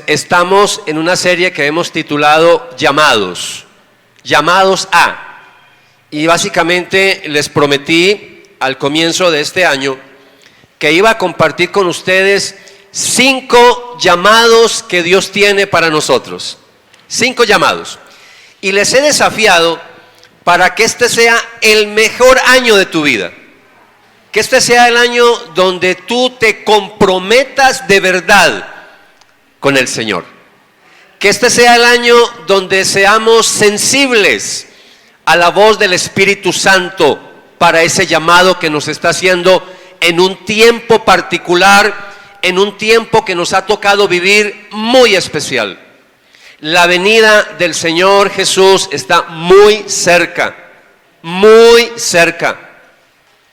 Estamos en una serie que hemos titulado Llamados a. Y básicamente les prometí al comienzo de este año que iba a compartir con ustedes 5 llamados que Dios tiene para nosotros. 5 llamados. Y les he desafiado para que este sea el mejor año de tu vida. Que este sea el año donde tú te comprometas de verdad con el Señor. Que este sea el año donde seamos sensibles a la voz del Espíritu Santo para ese llamado que nos está haciendo en un tiempo particular, en un tiempo que nos ha tocado vivir muy especial. La venida del Señor Jesús está muy cerca, muy cerca.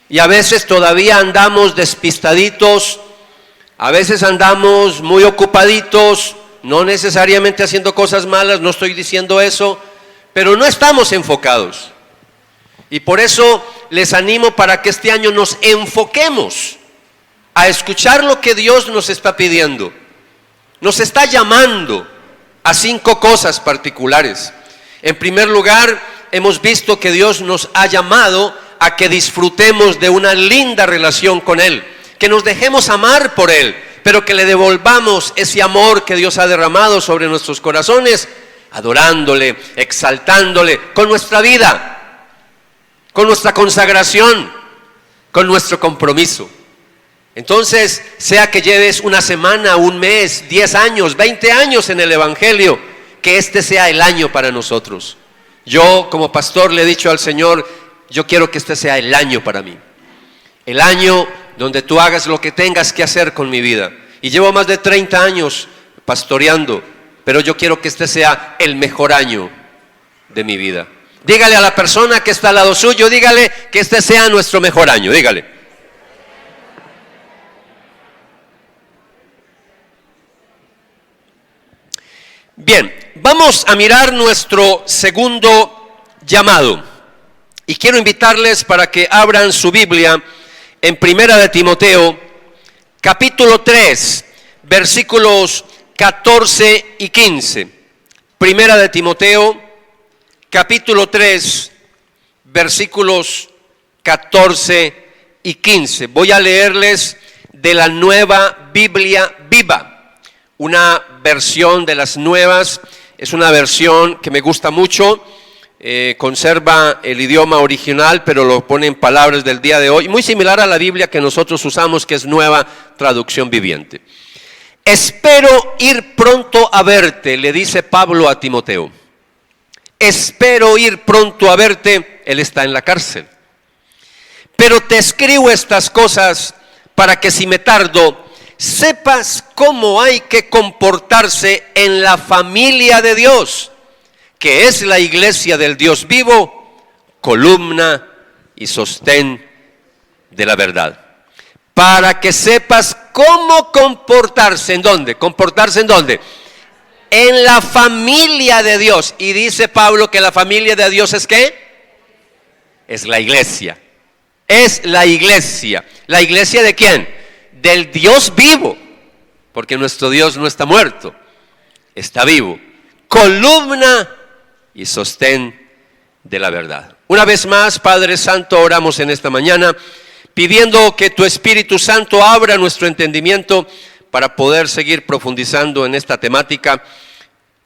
Y a veces todavía andamos despistaditos, a veces andamos muy ocupaditos, no necesariamente haciendo cosas malas, no estoy diciendo eso, pero no estamos enfocados. Y por eso les animo para que este año nos enfoquemos a escuchar lo que Dios nos está pidiendo. Nos está llamando a 5 cosas particulares. En primer lugar, hemos visto que Dios nos ha llamado a que disfrutemos de una linda relación con Él, que nos dejemos amar por Él, pero que le devolvamos ese amor que Dios ha derramado sobre nuestros corazones, adorándole, exaltándole, con nuestra vida, con nuestra consagración, con nuestro compromiso. Entonces, sea que lleves una semana, un mes, 10 años, 20 años en el Evangelio, que este sea el año para nosotros. Yo, como pastor, le he dicho al Señor, yo quiero que este sea el año para mí. El año donde tú hagas lo que tengas que hacer con mi vida. Y llevo más de 30 años pastoreando, pero yo quiero que este sea el mejor año de mi vida. Dígale a la persona que está al lado suyo, dígale que este sea nuestro mejor año, dígale. Bien, vamos a mirar nuestro segundo llamado. Y quiero invitarles para que abran su Biblia en Primera de Timoteo, capítulo 3, versículos 14 y 15. Primera de Timoteo, capítulo 3, versículos 14 y 15. Voy a leerles de la Nueva Biblia Viva, una versión de las nuevas, es una versión que me gusta mucho. Conserva el idioma original, pero lo pone en palabras del día de hoy, muy similar a la Biblia que nosotros usamos, que es Nueva Traducción Viviente. Espero ir pronto a verte, le dice Pablo a Timoteo. Espero ir pronto a verte, él está en la cárcel. Pero te escribo estas cosas para que si me tardo, sepas cómo hay que comportarse en la familia de Dios, que es la iglesia del Dios vivo, columna y sostén de la verdad. Para que sepas cómo comportarse, ¿en dónde? ¿Comportarse en dónde? En la familia de Dios. Y dice Pablo que la familia de Dios ¿es qué? Es la iglesia. Es la iglesia. ¿La iglesia de quién? Del Dios vivo. Porque nuestro Dios no está muerto, está vivo. Columna y sostén de la verdad. Una vez más, Padre Santo, oramos en esta mañana pidiendo que tu Espíritu Santo abra nuestro entendimiento para poder seguir profundizando en esta temática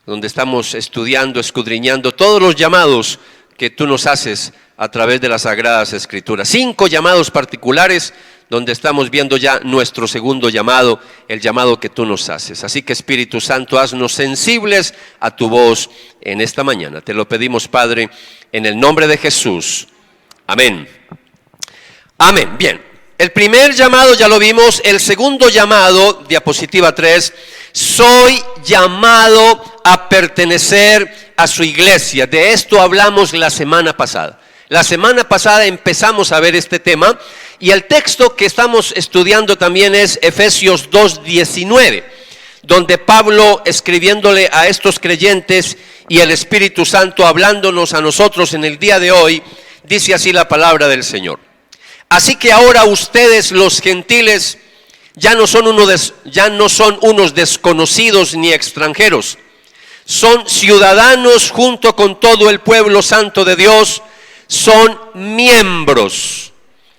donde estamos estudiando, escudriñando todos los llamados que tú nos haces a través de las Sagradas Escrituras. 5 llamados particulares donde estamos viendo ya nuestro segundo llamado, el llamado que tú nos haces. Así que Espíritu Santo, haznos sensibles a tu voz en esta mañana. Te lo pedimos, Padre, en el nombre de Jesús. Amén. Amén. Bien, el primer llamado ya lo vimos. El segundo llamado, diapositiva 3, soy llamado a pertenecer a su iglesia. De esto hablamos la semana pasada. La semana pasada empezamos a ver este tema y el texto que estamos estudiando también es Efesios 2:19, donde Pablo, escribiéndole a estos creyentes y el Espíritu Santo hablándonos a nosotros en el día de hoy, dice así la palabra del Señor. Así que ahora ustedes los gentiles ya no son unos desconocidos ni extranjeros. Son ciudadanos junto con todo el pueblo santo de Dios. Son miembros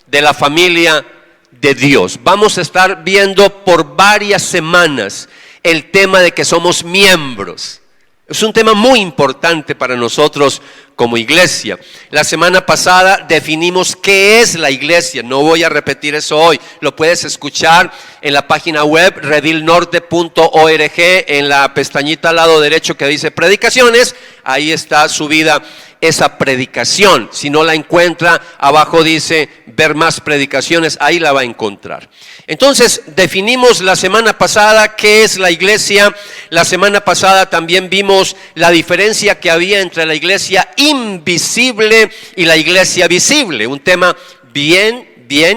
de la familia de Dios. Vamos a estar viendo por varias semanas el tema de que somos miembros. Es un tema muy importante para nosotros como iglesia. La semana pasada definimos qué es la iglesia. No voy a repetir eso hoy. Lo puedes escuchar en la página web redilnorte.org, en la pestañita al lado derecho que dice predicaciones. Ahí está subida esa predicación. Si no la encuentra, abajo dice ver más predicaciones, ahí la va a encontrar. Entonces, definimos la semana pasada qué es la iglesia. La semana pasada también vimos la diferencia que había entre la iglesia invisible y la iglesia visible. Un tema bien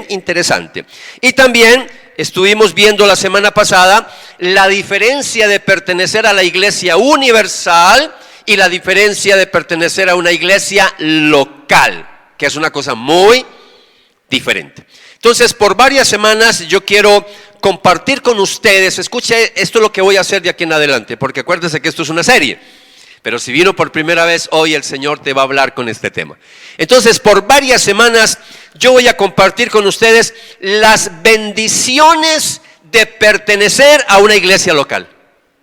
interesante. Y también estuvimos viendo la semana pasada la diferencia de pertenecer a la iglesia universal y la diferencia de pertenecer a una iglesia local, que es una cosa muy diferente. Entonces, por varias semanas yo quiero compartir con ustedes, escuche, esto es lo que voy a hacer de aquí en adelante, porque acuérdense que esto es una serie, pero si vino por primera vez hoy, el Señor te va a hablar con este tema. Entonces, por varias semanas yo voy a compartir con ustedes las bendiciones de pertenecer a una iglesia local.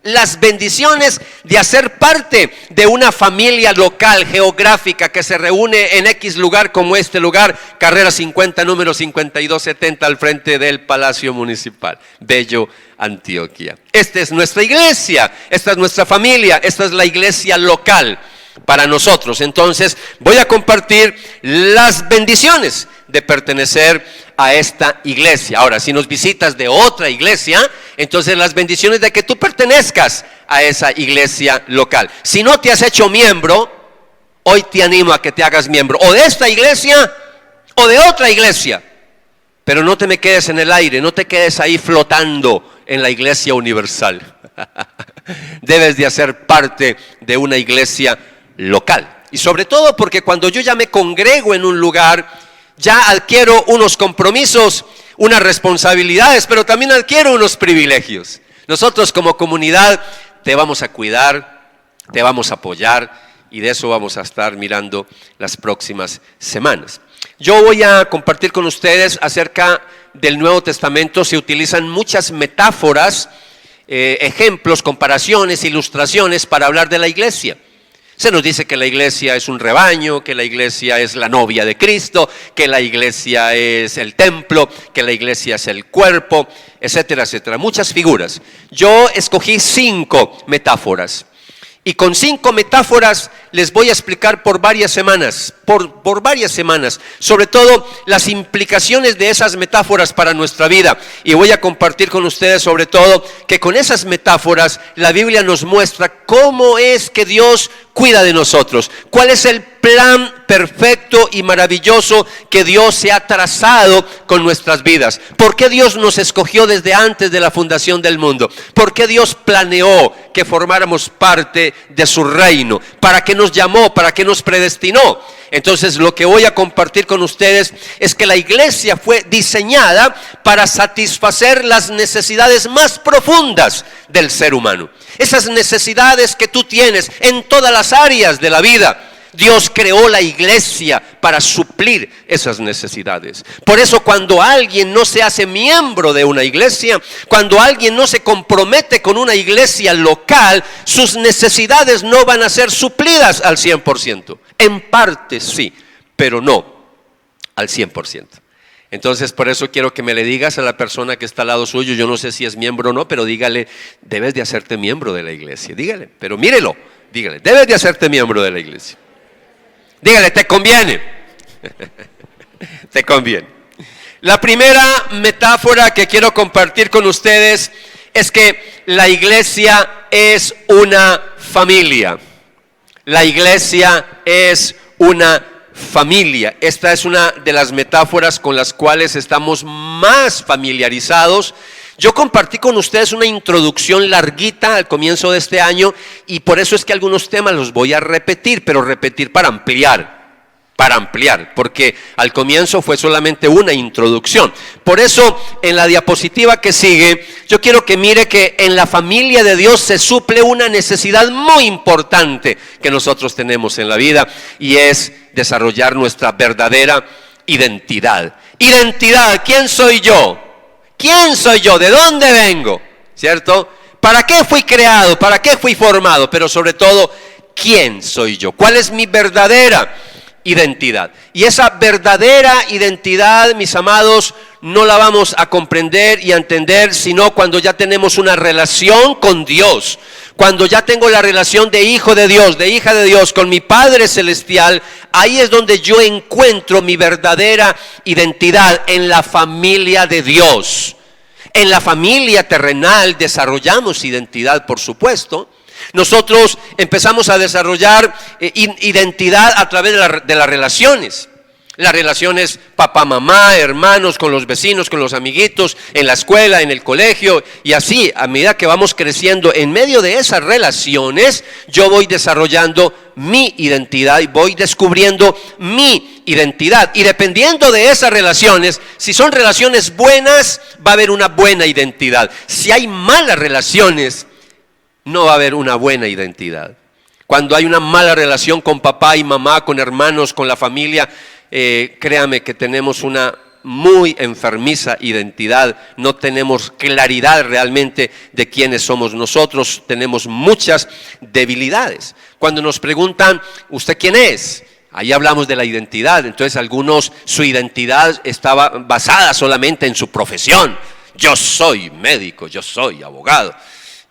Las bendiciones de hacer parte de una familia local, geográfica, que se reúne en X lugar como este lugar, carrera 50, número 5270, al frente del Palacio Municipal, Bello, Antioquia. Esta es nuestra iglesia, esta es nuestra familia, esta es la iglesia local para nosotros. Entonces, voy a compartir las bendiciones de pertenecer a esta iglesia. Ahora, si nos visitas de otra iglesia, entonces las bendiciones de que tú pertenezcas a esa iglesia local. Si no te has hecho miembro, hoy te animo a que te hagas miembro, o de esta iglesia, o de otra iglesia. Pero no te me quedes en el aire, no te quedes ahí flotando en la iglesia universal. Debes de hacer parte de una iglesia local. Y sobre todo porque cuando yo ya me congrego en un lugar, ya adquiero unos compromisos, unas responsabilidades, pero también adquiero unos privilegios. Nosotros como comunidad te vamos a cuidar, te vamos a apoyar, y de eso vamos a estar mirando las próximas semanas. Yo voy a compartir con ustedes acerca del Nuevo Testamento. Se utilizan muchas metáforas, ejemplos, comparaciones, ilustraciones para hablar de la iglesia. Se nos dice que la iglesia es un rebaño, que la iglesia es la novia de Cristo, que la iglesia es el templo, que la iglesia es el cuerpo, etcétera, etcétera. Muchas figuras. Yo escogí 5 metáforas. Y con 5 metáforas les voy a explicar por varias semanas, por varias semanas, sobre todo las implicaciones de esas metáforas para nuestra vida. Y voy a compartir con ustedes sobre todo que con esas metáforas la Biblia nos muestra cómo es que Dios cuida de nosotros, cuál es el plan perfecto y maravilloso que Dios se ha trazado con nuestras vidas. ¿Por qué Dios nos escogió desde antes de la fundación del mundo? ¿Por qué Dios planeó que formáramos parte de su reino? ¿Para qué nos llamó? ¿Para qué nos predestinó? Entonces, lo que voy a compartir con ustedes es que la iglesia fue diseñada para satisfacer las necesidades más profundas del ser humano. Esas necesidades que tú tienes en todas las áreas de la vida. Dios creó la iglesia para suplir esas necesidades. Por eso cuando alguien no se hace miembro de una iglesia, cuando alguien no se compromete con una iglesia local, sus necesidades no van a ser suplidas al 100%. En parte sí, pero no al 100%. Entonces, por eso quiero que me le digas a la persona que está al lado suyo, yo no sé si es miembro o no, pero dígale, debes de hacerte miembro de la iglesia. Dígale, pero mírelo, dígale, debes de hacerte miembro de la iglesia. Dígale, te conviene. Te conviene. La primera metáfora que quiero compartir con ustedes es que la iglesia es una familia. La iglesia es una familia. Esta es una de las metáforas con las cuales estamos más familiarizados. Yo compartí con ustedes una introducción larguita al comienzo de este año y por eso es que algunos temas los voy a repetir, pero repetir para ampliar. para ampliar, porque al comienzo fue solamente una introducción. Por eso, en la diapositiva que sigue, yo quiero que mire que en la familia de Dios se suple una necesidad muy importante que nosotros tenemos en la vida, y es desarrollar nuestra verdadera identidad. Identidad, ¿quién soy yo? ¿Quién soy yo? ¿De dónde vengo? ¿Cierto? ¿Para qué fui creado? ¿Para qué fui formado? Pero sobre todo, ¿quién soy yo? ¿Cuál es mi verdadera identidad? Y esa verdadera identidad, mis amados, no la vamos a comprender y a entender sino cuando ya tenemos una relación con Dios. Cuando ya tengo la relación de hijo de Dios, de hija de Dios con mi Padre Celestial, ahí es donde yo encuentro mi verdadera identidad, en la familia de Dios. En la familia terrenal desarrollamos identidad, por supuesto. Nosotros empezamos a desarrollar identidad a través de las relaciones. Las relaciones papá, mamá, hermanos, con los vecinos, con los amiguitos, en la escuela, en el colegio. Y así, a medida que vamos creciendo, en medio de esas relaciones, yo voy desarrollando mi identidad y voy descubriendo mi identidad. Y dependiendo de esas relaciones, si son relaciones buenas, va a haber una buena identidad. Si hay malas relaciones, no va a haber una buena identidad. Cuando hay una mala relación con papá y mamá, con hermanos, con la familia, créame que tenemos una muy enfermiza identidad, no tenemos claridad realmente de quiénes somos nosotros, tenemos muchas debilidades. Cuando nos preguntan, ¿usted quién es? Ahí hablamos de la identidad. Entonces algunos, su identidad estaba basada solamente en su profesión. Yo soy médico, yo soy abogado.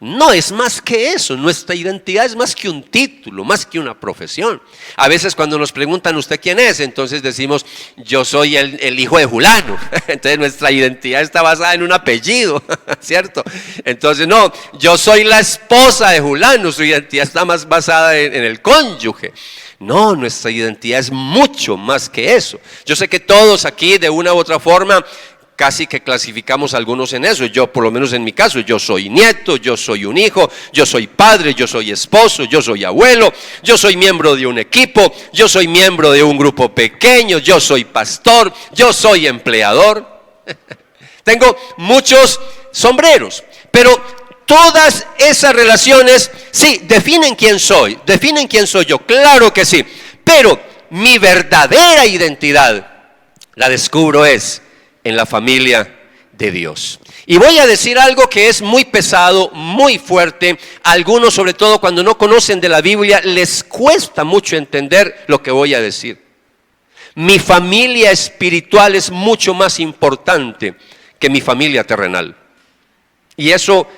No es más que eso, nuestra identidad es más que un título, más que una profesión. A veces cuando nos preguntan ¿usted quién es? Entonces decimos yo soy el hijo de Julano. Entonces nuestra identidad está basada en un apellido, ¿cierto? Entonces no, yo soy la esposa de Julano, su identidad está más basada en el cónyuge. No, nuestra identidad es mucho más que eso. Yo sé que todos aquí de una u otra forma casi que clasificamos a algunos en eso. Yo, por lo menos en mi caso, yo soy nieto, yo soy un hijo, yo soy padre, yo soy esposo, yo soy abuelo, yo soy miembro de un equipo, yo soy miembro de un grupo pequeño, yo soy pastor, yo soy empleador. Tengo muchos sombreros, pero todas esas relaciones, sí, definen quién soy yo, claro que sí, pero mi verdadera identidad la descubro en la familia de Dios. Y voy a decir algo que es muy pesado, muy fuerte. A algunos, sobre todo cuando no conocen de la Biblia, les cuesta mucho entender lo que voy a decir. Mi familia espiritual es mucho más importante que mi familia terrenal. Y eso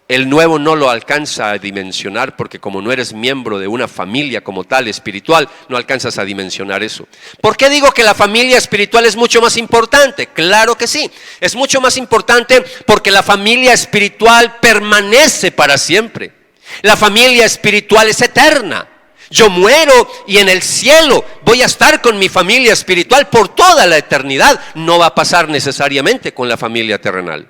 el nuevo no lo alcanza a dimensionar, porque como no eres miembro de una familia como tal espiritual, no alcanzas a dimensionar eso. ¿Por qué digo que la familia espiritual es mucho más importante? Claro que sí, es mucho más importante porque la familia espiritual permanece para siempre. La familia espiritual es eterna. Yo muero y en el cielo voy a estar con mi familia espiritual por toda la eternidad. No va a pasar necesariamente con la familia terrenal.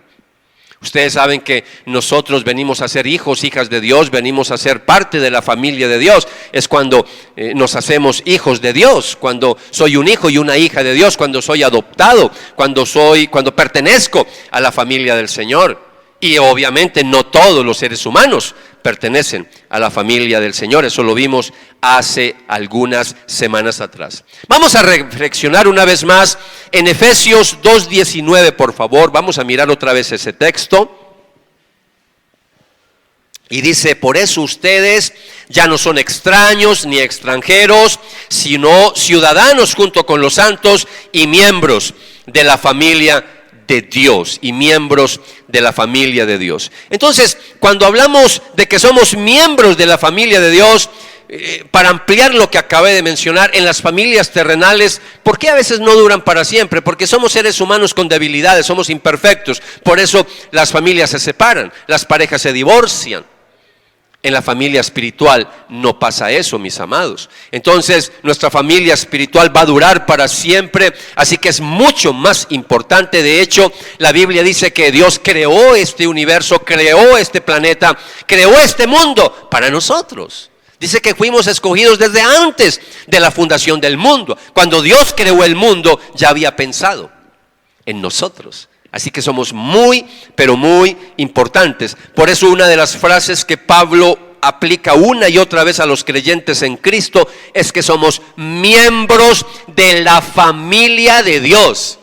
Ustedes saben que nosotros venimos a ser hijos, hijas de Dios, venimos a ser parte de la familia de Dios. Es cuando nos hacemos hijos de Dios, cuando soy un hijo y una hija de Dios, cuando soy adoptado, cuando pertenezco a la familia del Señor. Y obviamente no todos los seres humanos pertenecen a la familia del Señor. Eso lo vimos hace algunas semanas atrás. Vamos a reflexionar una vez más en Efesios 2:19, por favor. Vamos a mirar otra vez ese texto. Y dice, por eso ustedes ya no son extraños ni extranjeros, sino ciudadanos junto con los santos y miembros de la familia de Dios, y miembros de la familia de Dios. Entonces, cuando hablamos de que somos miembros de la familia de Dios, para ampliar lo que acabé de mencionar, en las familias terrenales, ¿por qué a veces no duran para siempre? Porque somos seres humanos con debilidades, somos imperfectos. Por eso las familias se separan, las parejas se divorcian. En la familia espiritual no pasa eso, mis amados. Entonces, nuestra familia espiritual va a durar para siempre, así que es mucho más importante. De hecho, la Biblia dice que Dios creó este universo, creó este planeta, creó este mundo para nosotros. Dice que fuimos escogidos desde antes de la fundación del mundo. Cuando Dios creó el mundo, ya había pensado en nosotros. Así que somos muy, pero muy importantes. Por eso una de las frases que Pablo aplica una y otra vez a los creyentes en Cristo es que somos miembros de la familia de Dios.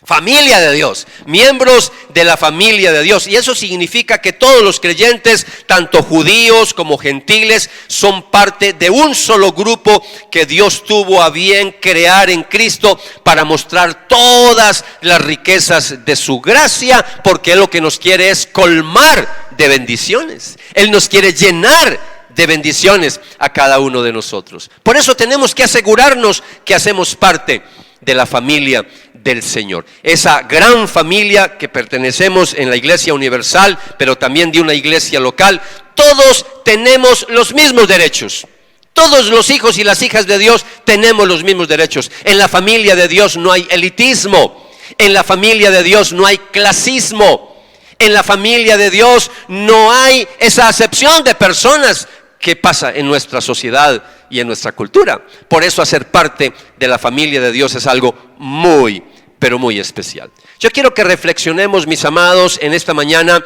Familia de Dios, miembros de la familia de Dios. Y eso significa que todos los creyentes, tanto judíos como gentiles, son parte de un solo grupo que Dios tuvo a bien crear en Cristo para mostrar todas las riquezas de su gracia, porque Él lo que nos quiere es colmar de bendiciones. Él nos quiere llenar de bendiciones a cada uno de nosotros. Por eso tenemos que asegurarnos que hacemos parte de la familia del Señor. Esa gran familia que pertenecemos en la Iglesia Universal, pero también de una iglesia local, todos tenemos los mismos derechos. Todos los hijos y las hijas de Dios tenemos los mismos derechos. En la familia de Dios no hay elitismo. En la familia de Dios no hay clasismo. En la familia de Dios no hay esa acepción de personas que pasa en nuestra sociedad y en nuestra cultura. Por eso hacer parte de la familia de Dios es algo muy, pero muy especial. Yo quiero que reflexionemos, mis amados, en esta mañana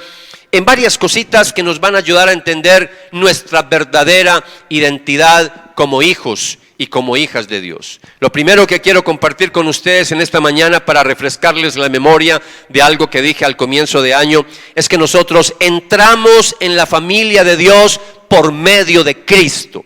en varias cositas que nos van a ayudar a entender nuestra verdadera identidad como hijos y como hijas de Dios. Lo primero que quiero compartir con ustedes en esta mañana para refrescarles la memoria de algo que dije al comienzo de año es que nosotros entramos en la familia de Dios por medio de Cristo.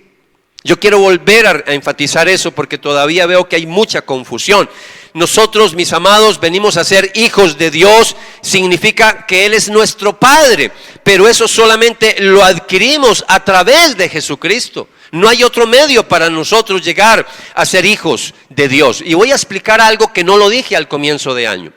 Yo quiero volver a enfatizar eso porque todavía veo que hay mucha confusión. Nosotros, mis amados, venimos a ser hijos de Dios, significa que Él es nuestro Padre, pero eso solamente lo adquirimos a través de Jesucristo. No hay otro medio para nosotros llegar a ser hijos de Dios. Y voy a explicar algo que no lo dije al comienzo de año.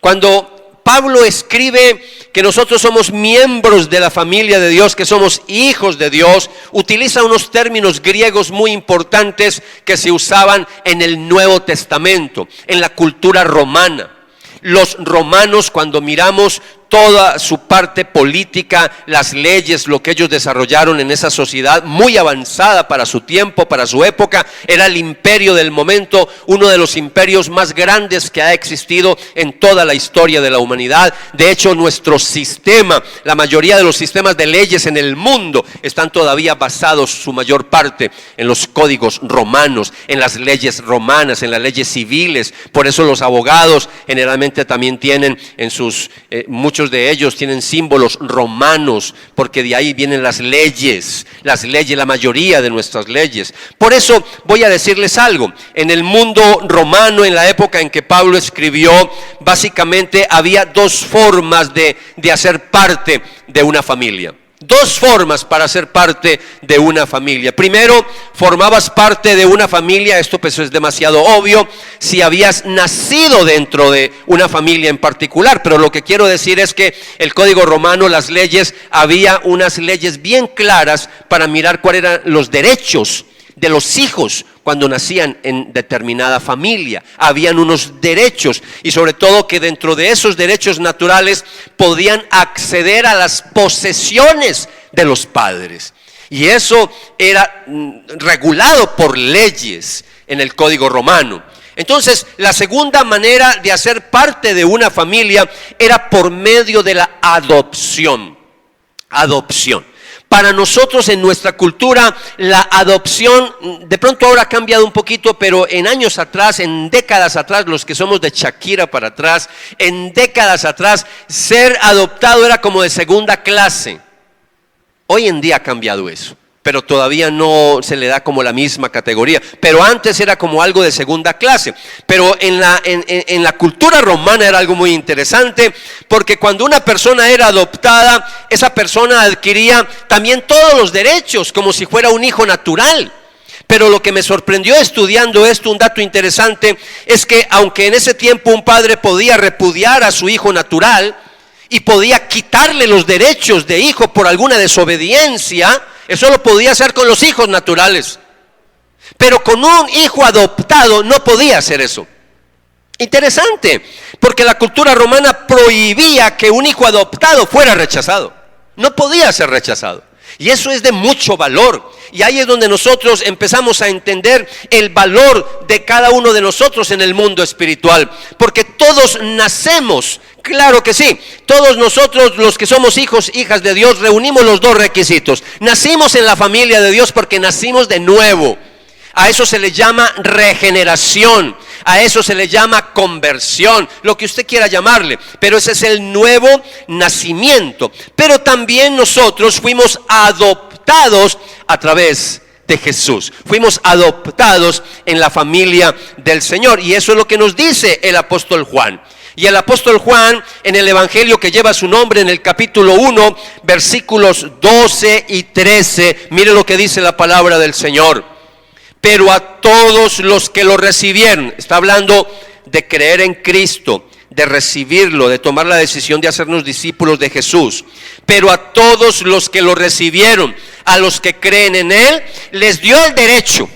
Cuando Pablo escribe que nosotros somos miembros de la familia de Dios, que somos hijos de Dios, utiliza unos términos griegos muy importantes que se usaban en el Nuevo Testamento, en la cultura romana. Los romanos, cuando miramos toda su parte política, las leyes, lo que ellos desarrollaron en esa sociedad muy avanzada para su tiempo, para su época, era el imperio del momento, uno de los imperios más grandes que ha existido en toda la historia de la humanidad. De hecho, nuestro sistema, la mayoría de los sistemas de leyes en el mundo están todavía basados, su mayor parte, en los códigos romanos, en las leyes romanas, en las leyes civiles. Por eso los abogados generalmente también tienen en sus muchos de ellos tienen símbolos romanos, porque de ahí vienen las leyes, la mayoría de nuestras leyes. Por eso voy a decirles algo. En el mundo romano, en la época en que Pablo escribió, básicamente había dos formas de hacer parte de una familia. Dos formas para ser parte de una familia. Primero, formabas parte de una familia, esto pues es demasiado obvio, si habías nacido dentro de una familia en particular, pero lo que quiero decir es que el código romano, las leyes, había unas leyes bien claras para mirar cuáles eran los derechos de los hijos cuando nacían en determinada familia. Habían unos derechos y sobre todo que dentro de esos derechos naturales podían acceder a las posesiones de los padres. Y eso era regulado por leyes en el código romano. Entonces, la segunda manera de hacer parte de una familia era por medio de la adopción. Adopción. Para nosotros en nuestra cultura la adopción de pronto ahora ha cambiado un poquito, pero en años atrás, en décadas atrás, los que somos de Shakira para atrás, en décadas atrás ser adoptado era como de segunda clase. Hoy en día ha cambiado eso, pero todavía no se le da como la misma categoría. Pero antes era como algo de segunda clase. Pero en la cultura romana era algo muy interesante, porque cuando una persona era adoptada, esa persona adquiría también todos los derechos, como si fuera un hijo natural. Pero lo que me sorprendió estudiando esto, un dato interesante, es que aunque en ese tiempo un padre podía repudiar a su hijo natural y podía quitarle los derechos de hijo por alguna desobediencia, eso lo podía hacer con los hijos naturales, pero con un hijo adoptado no podía hacer eso. Interesante, porque la cultura romana prohibía que un hijo adoptado fuera rechazado. No podía ser rechazado. Y eso es de mucho valor. Y ahí es donde nosotros empezamos a entender el valor de cada uno de nosotros en el mundo espiritual. Porque todos nacemos, claro que sí, todos nosotros los que somos hijos, hijas de Dios, reunimos los dos requisitos. Nacimos en la familia de Dios porque nacimos de nuevo. A eso se le llama regeneración, a eso se le llama conversión, lo que usted quiera llamarle, pero ese es el nuevo nacimiento. Pero también nosotros fuimos adoptados a través de Jesús, fuimos adoptados en la familia del Señor, y eso es lo que nos dice el apóstol Juan. Y el apóstol Juan, en el evangelio que lleva su nombre, en el capítulo 1, versículos 12 y 13, mire lo que dice la palabra del Señor. Pero a todos los que lo recibieron, está hablando de creer en Cristo, de recibirlo, de tomar la decisión de hacernos discípulos de Jesús. Pero a todos los que lo recibieron, a los que creen en Él, les dio el derecho.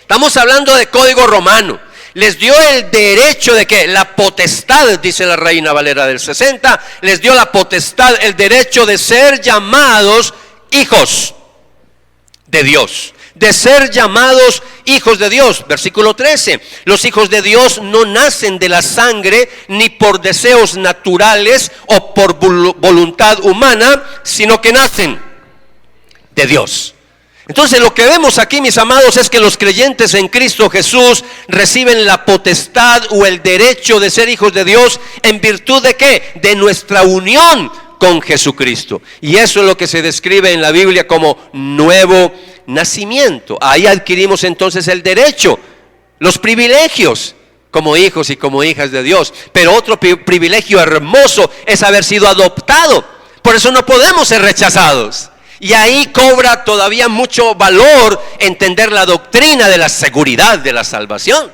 Estamos hablando de código romano. Les dio el derecho de que la potestad, dice la Reina Valera del 60, les dio la potestad, el derecho de ser llamados hijos de Dios. De ser llamados hijos de Dios. Versículo 13. Los hijos de Dios no nacen de la sangre, ni por deseos naturales o por voluntad humana, sino que nacen de Dios. Entonces lo que vemos aquí, mis amados, es que los creyentes en Cristo Jesús reciben la potestad o el derecho de ser hijos de Dios. ¿En virtud de qué? De nuestra unión con Jesucristo. Y eso es lo que se describe en la Biblia como nuevo nacimiento. Ahí adquirimos entonces el derecho, los privilegios como hijos y como hijas de Dios. Pero otro privilegio hermoso es haber sido adoptado. Por eso no podemos ser rechazados. Y ahí cobra todavía mucho valor entender la doctrina de la seguridad de la salvación.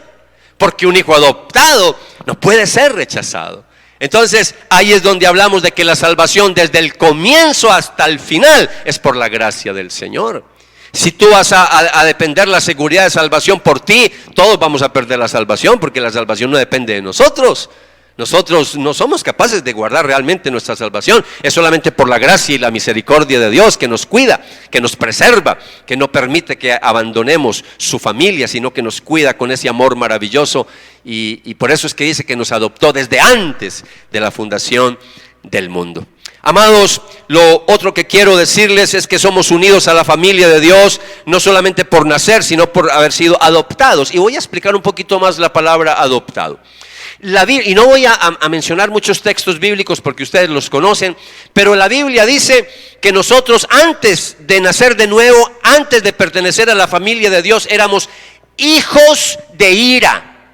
Porque un hijo adoptado no puede ser rechazado. Entonces ahí es donde hablamos de que la salvación desde el comienzo hasta el final es por la gracia del Señor. Si tú vas a depender la seguridad de salvación por ti, todos vamos a perder la salvación, porque la salvación no depende de nosotros. Nosotros no somos capaces de guardar realmente nuestra salvación. Es solamente por la gracia y la misericordia de Dios que nos cuida, que nos preserva, que no permite que abandonemos su familia, sino que nos cuida con ese amor maravilloso. Y por eso es que dice que nos adoptó desde antes de la fundación del mundo. Amados, lo otro que quiero decirles es que somos unidos a la familia de Dios, no solamente por nacer, sino por haber sido adoptados. Y voy a explicar un poquito más la palabra adoptado. Y no voy a mencionar muchos textos bíblicos porque ustedes los conocen, pero la Biblia dice que nosotros antes de nacer de nuevo, antes de pertenecer a la familia de Dios, éramos hijos de ira,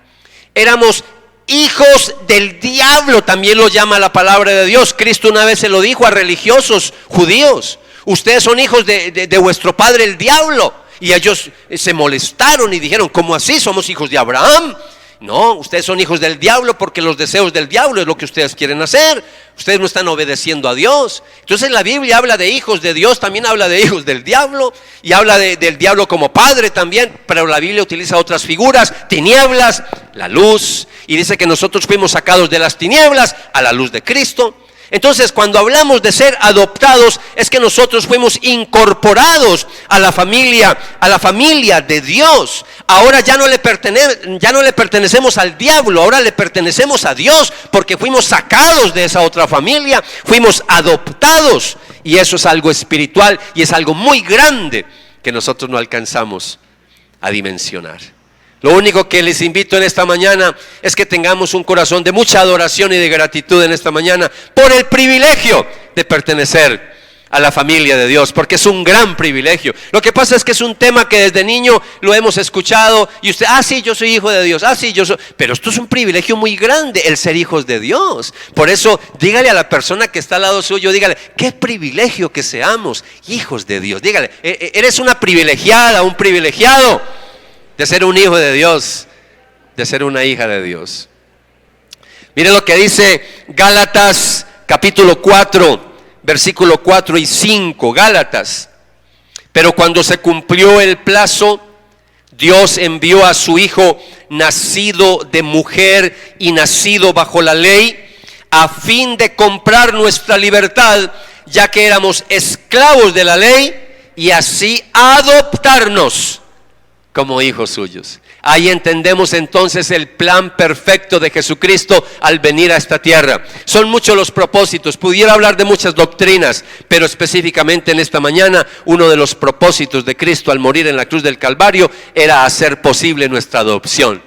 éramos hijos del diablo, también lo llama la palabra de Dios. Cristo una vez se lo dijo a religiosos judíos: ustedes son hijos de vuestro padre el diablo. Y ellos se molestaron y dijeron: ¿cómo así? ¿Somos hijos de Abraham? No, ustedes son hijos del diablo porque los deseos del diablo es lo que ustedes quieren hacer. Ustedes no están obedeciendo a Dios. Entonces la Biblia habla de hijos de Dios, también habla de hijos del diablo, y habla del diablo como padre también, pero la Biblia utiliza otras figuras: tinieblas, la luz, y dice que nosotros fuimos sacados de las tinieblas a la luz de Cristo. Entonces, cuando hablamos de ser adoptados, es que nosotros fuimos incorporados a la familia de Dios. Ahora ya no le pertenecemos al diablo, ahora le pertenecemos a Dios, porque fuimos sacados de esa otra familia, fuimos adoptados, y eso es algo espiritual y es algo muy grande que nosotros no alcanzamos a dimensionar. Lo único que les invito en esta mañana es que tengamos un corazón de mucha adoración y de gratitud en esta mañana por el privilegio de pertenecer a la familia de Dios, porque es un gran privilegio. Lo que pasa es que es un tema que desde niño lo hemos escuchado y usted: sí, yo soy hijo de Dios, sí, yo soy. Pero esto es un privilegio muy grande, el ser hijos de Dios. Por eso dígale a la persona que está al lado suyo, dígale: qué privilegio que seamos hijos de Dios. Dígale: eres una privilegiada, un privilegiado de ser un hijo de Dios, de ser una hija de Dios. Mire lo que dice Gálatas capítulo 4, versículo 4 y 5. Gálatas: pero cuando se cumplió el plazo, Dios envió a su Hijo, nacido de mujer y nacido bajo la ley, a fin de comprar nuestra libertad, ya que éramos esclavos de la ley, y así adoptarnos como hijos suyos. Ahí entendemos entonces el plan perfecto de Jesucristo al venir a esta tierra. Son muchos los propósitos, pudiera hablar de muchas doctrinas, pero específicamente en esta mañana, uno de los propósitos de Cristo al morir en la cruz del Calvario era hacer posible nuestra adopción.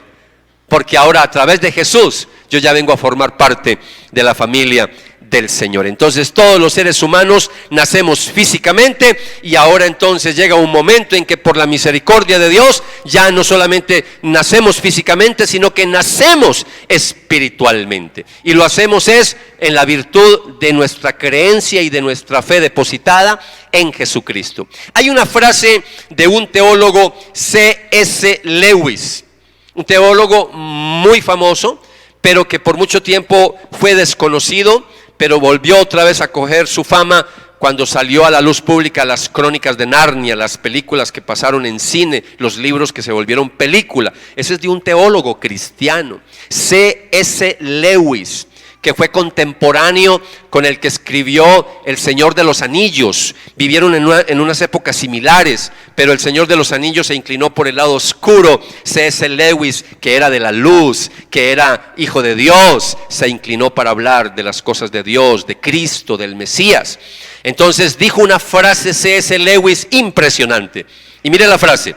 Porque ahora a través de Jesús yo ya vengo a formar parte de la familia del Señor. Entonces todos los seres humanos nacemos físicamente, y ahora entonces llega un momento en que por la misericordia de Dios ya no solamente nacemos físicamente, sino que nacemos espiritualmente, y lo hacemos es en la virtud de nuestra creencia y de nuestra fe depositada en Jesucristo. Hay una frase de un teólogo, C.S. Lewis, un teólogo muy famoso, pero que por mucho tiempo fue desconocido, pero volvió otra vez a coger su fama cuando salió a la luz pública las Crónicas de Narnia, las películas que pasaron en cine, los libros que se volvieron película. Ese es de un teólogo cristiano, C.S. Lewis, que fue contemporáneo con el que escribió El Señor de los Anillos. Vivieron en unas épocas similares, pero El Señor de los Anillos se inclinó por el lado oscuro. C.S. Lewis, que era de la luz, que era hijo de Dios, se inclinó para hablar de las cosas de Dios, de Cristo, del Mesías. Entonces dijo una frase C.S. Lewis impresionante. Y mire la frase: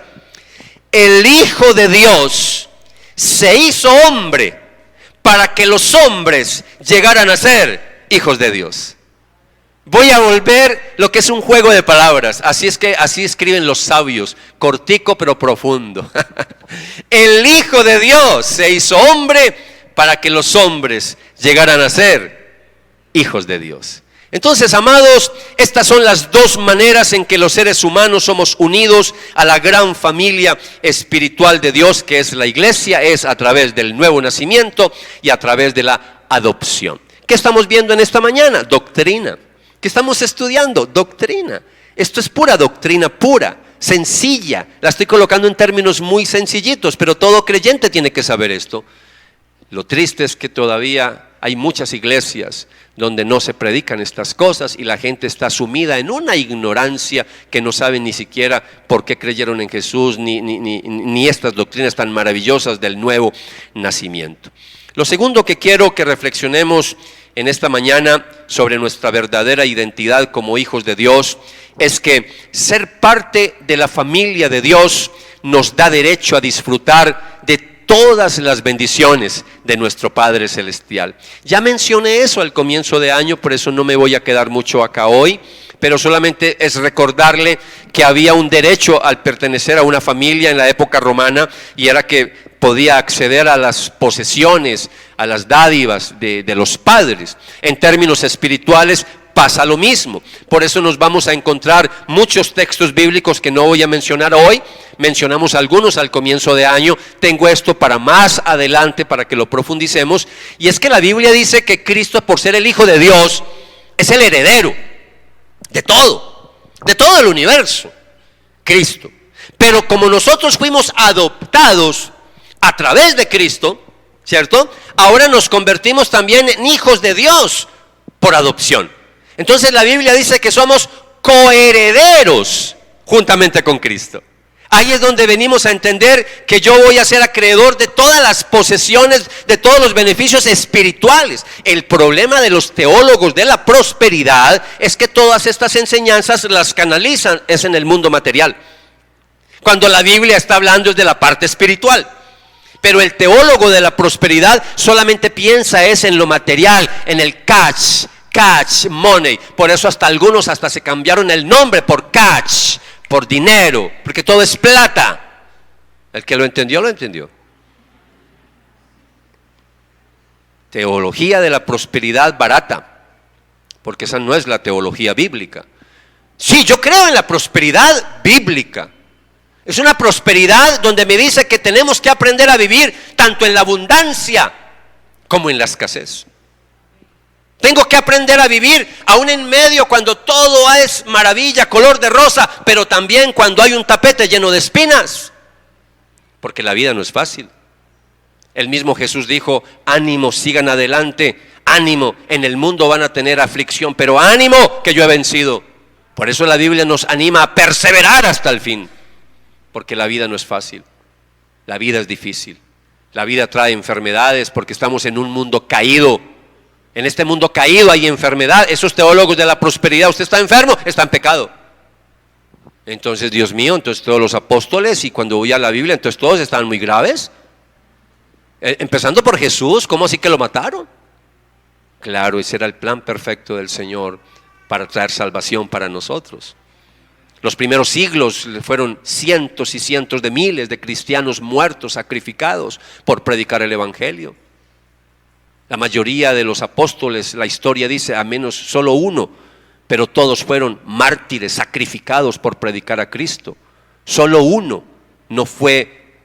el Hijo de Dios se hizo hombre para que los hombres llegaran a ser hijos de Dios. Voy a volver lo que es un juego de palabras. Así escriben los sabios, cortico pero profundo. El Hijo de Dios se hizo hombre para que los hombres llegaran a ser hijos de Dios. Entonces, amados, estas son las dos maneras en que los seres humanos somos unidos a la gran familia espiritual de Dios, que es la iglesia. Es a través del nuevo nacimiento y a través de la adopción. ¿Qué estamos viendo en esta mañana? Doctrina. ¿Qué estamos estudiando? Doctrina. Esto es pura doctrina, pura, sencilla. La estoy colocando en términos muy sencillitos, pero todo creyente tiene que saber esto. Lo triste es que todavía hay muchas iglesias donde no se predican estas cosas y la gente está sumida en una ignorancia que no saben ni siquiera por qué creyeron en Jesús, ni estas doctrinas tan maravillosas del nuevo nacimiento. Lo segundo que quiero que reflexionemos en esta mañana sobre nuestra verdadera identidad como hijos de Dios es que ser parte de la familia de Dios nos da derecho a disfrutar de todas las bendiciones de nuestro Padre Celestial. Ya mencioné eso al comienzo de año, por eso no me voy a quedar mucho acá hoy, pero solamente es recordarle que había un derecho al pertenecer a una familia en la época romana, y era que podía acceder a las posesiones, a las dádivas de los padres. En términos espirituales pasa lo mismo. Por eso nos vamos a encontrar muchos textos bíblicos que no voy a mencionar hoy. Mencionamos algunos al comienzo de año. Tengo esto para más adelante para que lo profundicemos. Y es que la Biblia dice que Cristo, por ser el Hijo de Dios, es el heredero de todo el universo, Cristo. Pero como nosotros fuimos adoptados a través de Cristo, ¿cierto? Ahora nos convertimos también en hijos de Dios por adopción. Entonces la Biblia dice que somos coherederos juntamente con Cristo. Ahí es donde venimos a entender que yo voy a ser acreedor de todas las posesiones, de todos los beneficios espirituales. El problema de los teólogos de la prosperidad es que todas estas enseñanzas las canalizan es en el mundo material, cuando la Biblia está hablando es de la parte espiritual. Pero el teólogo de la prosperidad solamente piensa es en lo material, en el catch money. Por eso hasta algunos se cambiaron el nombre por catch, por dinero, porque todo es plata. El que lo entendió, lo entendió. Teología de la prosperidad barata, porque esa no es la teología bíblica. Sí, yo creo en la prosperidad bíblica. Es una prosperidad donde me dice que tenemos que aprender a vivir tanto en la abundancia como en la escasez. Tengo que aprender a vivir aún en medio cuando todo es maravilla, color de rosa, pero también cuando hay un tapete lleno de espinas, porque la vida no es fácil. El mismo Jesús dijo: ánimo, sigan adelante, ánimo, en el mundo van a tener aflicción, pero ánimo que yo he vencido. Por eso la Biblia nos anima a perseverar hasta el fin, porque la vida no es fácil, la vida es difícil, la vida trae enfermedades porque estamos en un mundo caído. En este mundo caído hay enfermedad. Esos teólogos de la prosperidad, usted está enfermo, está en pecado. Entonces, Dios mío, entonces todos los apóstoles, y cuando voy a la Biblia, entonces todos estaban muy graves. Empezando por Jesús, ¿cómo así que lo mataron? Claro, ese era el plan perfecto del Señor para traer salvación para nosotros. Los primeros siglos fueron cientos y cientos de miles de cristianos muertos, sacrificados por predicar el Evangelio. La mayoría de los apóstoles, la historia dice, a menos solo uno, pero todos fueron mártires, sacrificados por predicar a Cristo. Solo uno no fue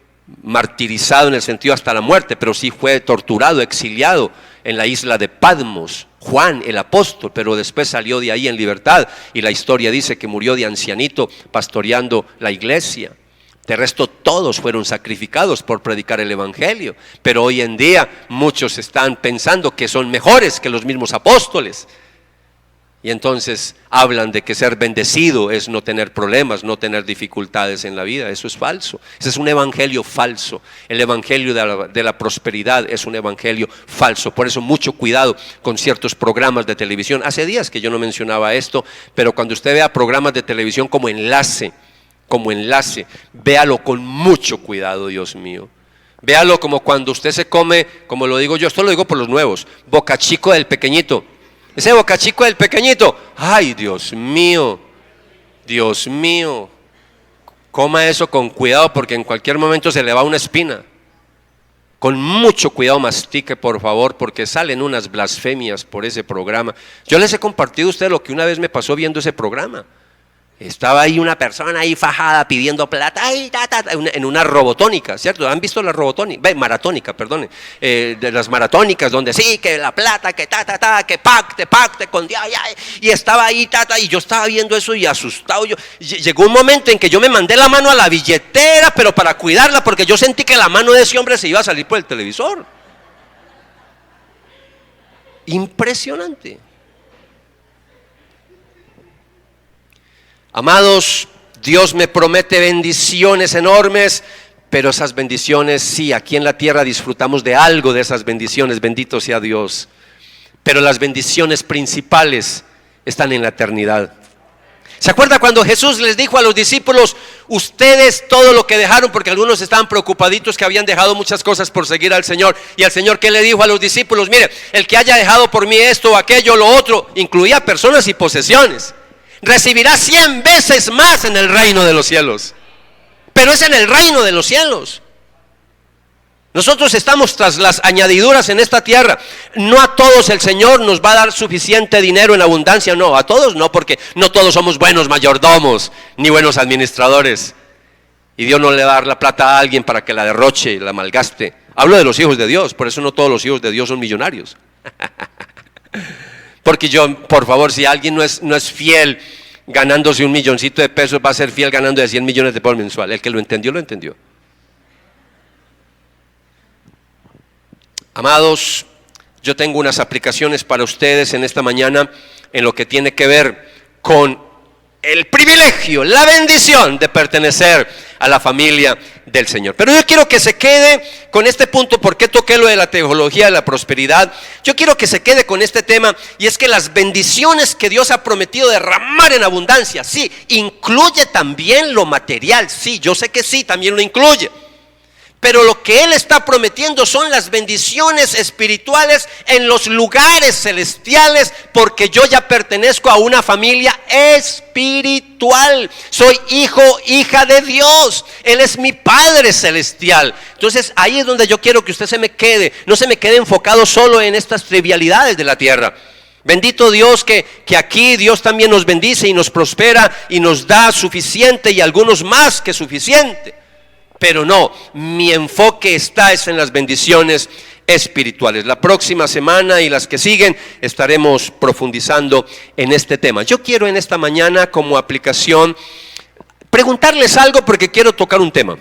martirizado en el sentido hasta la muerte, pero sí fue torturado, exiliado en la isla de Patmos, Juan el apóstol, pero después salió de ahí en libertad, y la historia dice que murió de ancianito pastoreando la iglesia. De resto, todos fueron sacrificados por predicar el Evangelio, pero hoy en día muchos están pensando que son mejores que los mismos apóstoles. Y entonces hablan de que ser bendecido es no tener problemas, no tener dificultades en la vida. Eso es falso. Ese es un evangelio falso. El evangelio de la prosperidad es un evangelio falso. Por eso mucho cuidado con ciertos programas de televisión. Hace días que yo no mencionaba esto, pero cuando usted vea programas de televisión como enlace, véalo con mucho cuidado, Dios mío. Véalo como cuando usted se come, como lo digo yo, esto lo digo por los nuevos, bocachico del pequeñito. Ese bocachico del pequeñito, ay Dios mío, coma eso con cuidado porque en cualquier momento se le va una espina. Con mucho cuidado mastique, por favor, porque salen unas blasfemias por ese programa. Yo les he compartido a ustedes lo que una vez me pasó viendo ese programa. Estaba ahí una persona ahí fajada pidiendo plata en una robotónica, ¿cierto? ¿Han visto la robotónica? Maratónica, perdón. De las maratónicas donde sí, que la plata, que que pacte con Dios. Y estaba ahí, y yo estaba viendo eso y asustado. Llegó un momento en que yo me mandé la mano a la billetera, pero para cuidarla, porque yo sentí que la mano de ese hombre se iba a salir por el televisor. Impresionante. Amados, Dios me promete bendiciones enormes, pero esas bendiciones, sí, aquí en la tierra disfrutamos de algo de esas bendiciones, bendito sea Dios. Pero las bendiciones principales están en la eternidad. ¿Se acuerda cuando Jesús les dijo a los discípulos, ustedes todo lo que dejaron, porque algunos estaban preocupaditos que habían dejado muchas cosas por seguir al Señor, y el Señor ¿qué le dijo a los discípulos? Mire, el que haya dejado por mí esto o aquello, lo otro, incluía personas y posesiones, recibirá 100 veces más en el reino de los cielos. Pero es en el reino de los cielos. Nosotros estamos tras las añadiduras en esta tierra. No a todos el Señor nos va a dar suficiente dinero en abundancia. No, a todos no, porque no todos somos buenos mayordomos ni buenos administradores. Y Dios no le va a dar la plata a alguien para que la derroche y la malgaste. Hablo de los hijos de Dios, por eso no todos los hijos de Dios son millonarios. Porque por favor, si alguien no es fiel ganándose 1 milloncito de pesos, va a ser fiel ganando de 100 millones de por mensual. El que lo entendió, lo entendió. Amados, yo tengo unas aplicaciones para ustedes en esta mañana en lo que tiene que ver con el privilegio, la bendición de pertenecer a la familia del Señor. Pero yo quiero que se quede con este punto. ¿Por qué toqué lo de la teología de la prosperidad? Yo quiero que se quede con este tema, y es que las bendiciones que Dios ha prometido derramar en abundancia, sí, incluye también lo material, sí, yo sé que sí, también lo incluye. Pero lo que Él está prometiendo son las bendiciones espirituales en los lugares celestiales, porque yo ya pertenezco a una familia espiritual. Soy hijo, hija de Dios. Él es mi Padre celestial. Entonces ahí es donde yo quiero que usted se me quede. No se me quede enfocado solo en estas trivialidades de la tierra. Bendito Dios que aquí Dios también nos bendice y nos prospera y nos da suficiente, y algunos más que suficiente. Pero no, mi enfoque es en las bendiciones espirituales. La próxima semana y las que siguen estaremos profundizando en este tema. Yo quiero en esta mañana, como aplicación, preguntarles algo, porque quiero tocar un tema.